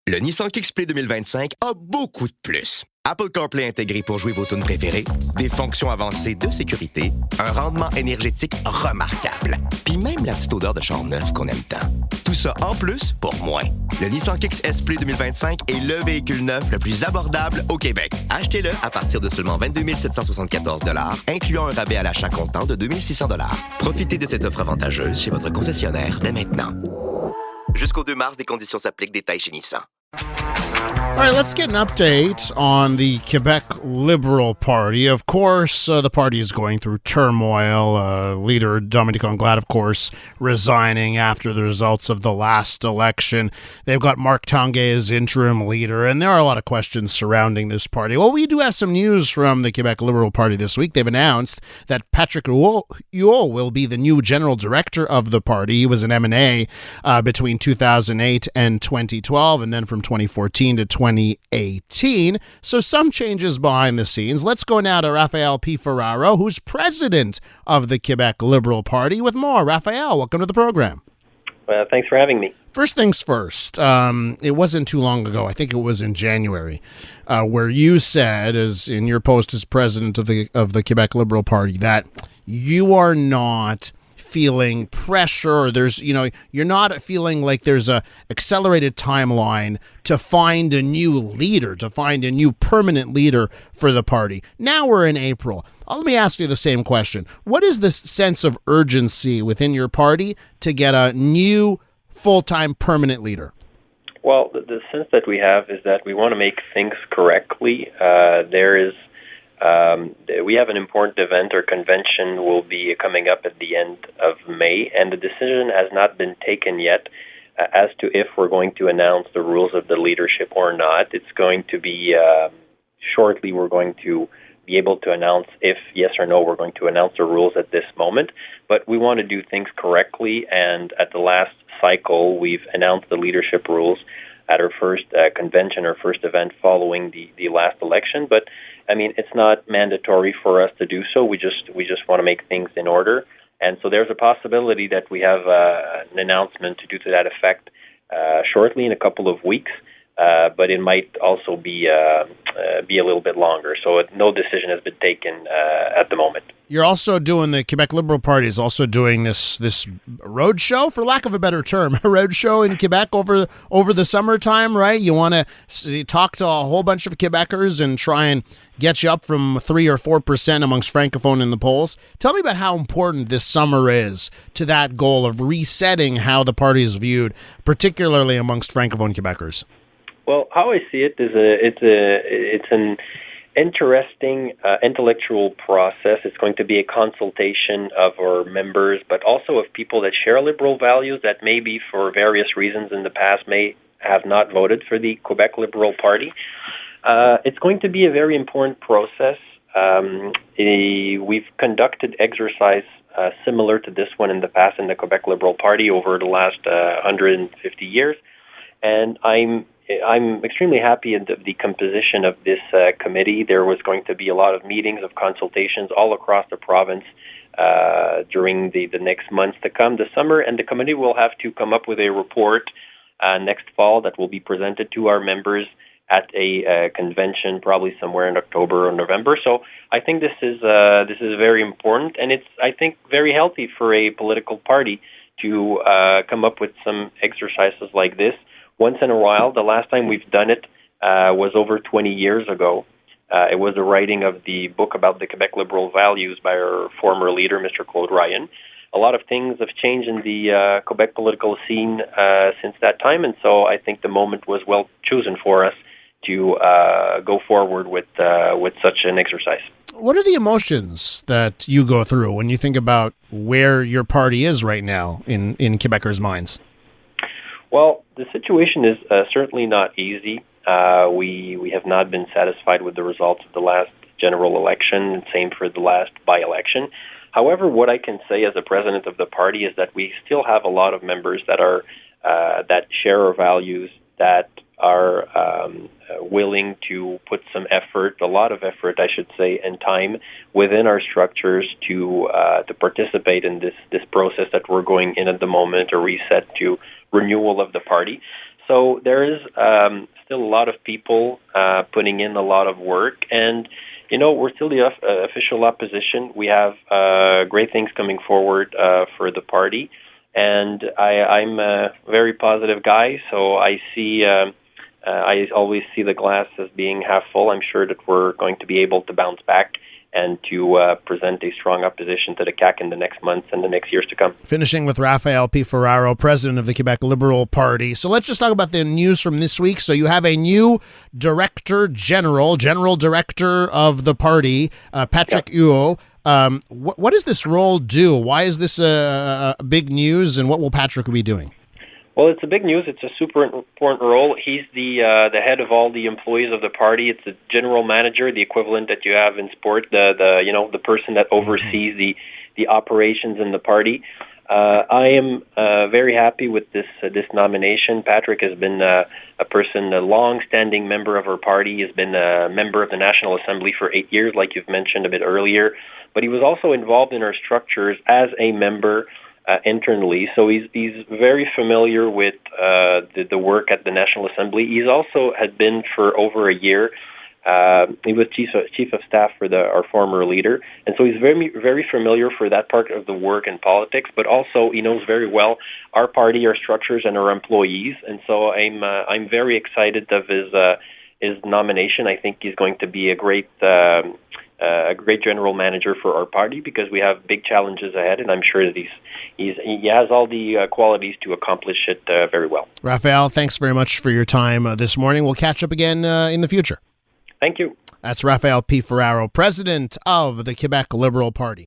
Le Nissan Kick-Play 2025 a beaucoup de plus. Apple CarPlay intégré pour jouer vos tunes préférées, des fonctions avancées de sécurité, un rendement énergétique remarquable, puis même la petite odeur de char neuf qu'on aime tant. Tout ça en plus pour moins. Le Nissan Kick Play 2025 est le véhicule neuf le plus abordable au Québec. Achetez-le à partir de seulement 22 774 $, incluant un rabais à l'achat comptant de 2 600 $. Profitez de cette offre avantageuse chez votre concessionnaire dès maintenant. Jusqu'au 2 mars, des conditions s'appliquent. Détails chez Nissan. All right, let's get an update on the Quebec Liberal Party. Of course, the party is going through turmoil. Leader Dominic Anglade, of course, resigning after the results of the last election. They've got Marc Tanguay as interim leader, and there are a lot of questions surrounding this party. Well, we do have some news from the Quebec Liberal Party this week. They've announced that Patrick Huot will be the new general director of the party. He was an M&A between 2008 and 2012, and then from 2014 to 2018. So some changes behind the scenes. Let's go now to Rafael P. Ferraro, who's president of the Quebec Liberal Party, with more. Rafael, welcome to the program. Well, thanks for having me. First things first, it wasn't too long ago, I think it was in January, where you said, as in your post as president of the Quebec Liberal Party, that you are not feeling pressure, or you're not feeling like there's a accelerated timeline to find a new leader, to find a new permanent leader for the party. Now we're in April. Let me ask you the same question. What is this sense of urgency within your party to get a new full-time permanent leader? Well, the sense that we have is that we want to make things correctly. We have an important event or convention will be coming up at the end of May, and the decision has not been taken yet as to if we're going to announce the rules of the leadership or not. It's going to be shortly we're going to be able to announce if yes or no we're going to announce the rules at this moment. But we want to do things correctly, and at the last cycle we've announced the leadership rules at our first convention, our first event following the last election. But I mean, it's not mandatory for us to do so. We just want to make things in order. And so there's a possibility that we have an announcement to do to that effect shortly in a couple of weeks. But it might also be a little bit longer. So no decision has been taken at the moment. You're also doing, the Quebec Liberal Party is also doing this road show, for lack of a better term, a road show in Quebec over the summertime, right? You want to talk to a whole bunch of Quebecers and try and get you up from 3 or 4% amongst Francophone in the polls. Tell me about how important this summer is to that goal of resetting how the party is viewed, particularly amongst Francophone Quebecers. Well, how I see it is it's an interesting intellectual process. It's going to be a consultation of our members, but also of people that share liberal values that maybe for various reasons in the past may have not voted for the Quebec Liberal Party. It's going to be a very important process. We've conducted exercise similar to this one in the past in the Quebec Liberal Party over the last 150 years, and I'm extremely happy at the composition of this committee. There was going to be a lot of meetings, of consultations all across the province during the next months to come, the summer, and the committee will have to come up with a report next fall that will be presented to our members at a convention, probably somewhere in October or November. So I think this is very important, and it's, I think, very healthy for a political party to come up with some exercises like this once in a while. The last time we've done it was over 20 years ago. It was the writing of the book about the Quebec Liberal values by our former leader, Mr. Claude Ryan. A lot of things have changed in the Quebec political scene since that time, and so I think the moment was well chosen for us to go forward with such an exercise. What are the emotions that you go through when you think about where your party is right now in Quebecers' minds? Well, the situation is certainly not easy. We have not been satisfied with the results of the last general election, same for the last by-election. However, what I can say as a president of the party is that we still have a lot of members that are that share our values, that are willing to put some effort, a lot of effort, I should say, and time within our structures to participate in this process that we're going in at the moment, a reset to renewal of the party. So there is still a lot of people putting in a lot of work, and we're still the official opposition. We have great things coming forward for the party, and I'm a very positive guy. So I always see the glass as being half full. I'm sure that we're going to be able to bounce back and to present a strong opposition to the CAQ in the next months and the next years to come. Finishing with Rafael P. Ferraro, president of the Quebec Liberal Party. So let's just talk about the news from this week. So you have a new general director of the party, Patrick Huot. What does this role do? Why is this big news, and what will Patrick be doing? Well, it's a big news. It's a super important role. He's the head of all the employees of the party. It's the general manager, the equivalent that you have in sport, the person that oversees the operations in the party. I am very happy with this nomination. Patrick has been a long-standing member of our party. He's been a member of the National Assembly for 8 years, like you've mentioned a bit earlier. But he was also involved in our structures as a member internally, so he's very familiar with the work at the National Assembly. He's also had been for over a year. He was chief of staff for our former leader, and so he's very familiar for that part of the work in politics. But also he knows very well our party, our structures, and our employees. And so I'm very excited of his nomination. I think he's going to be a great general manager for our party, because we have big challenges ahead, and I'm sure that he has all the qualities to accomplish it very well. Rafael, thanks very much for your time this morning. We'll catch up again in the future. Thank you. That's Rafael P. Ferraro, president of the Quebec Liberal Party.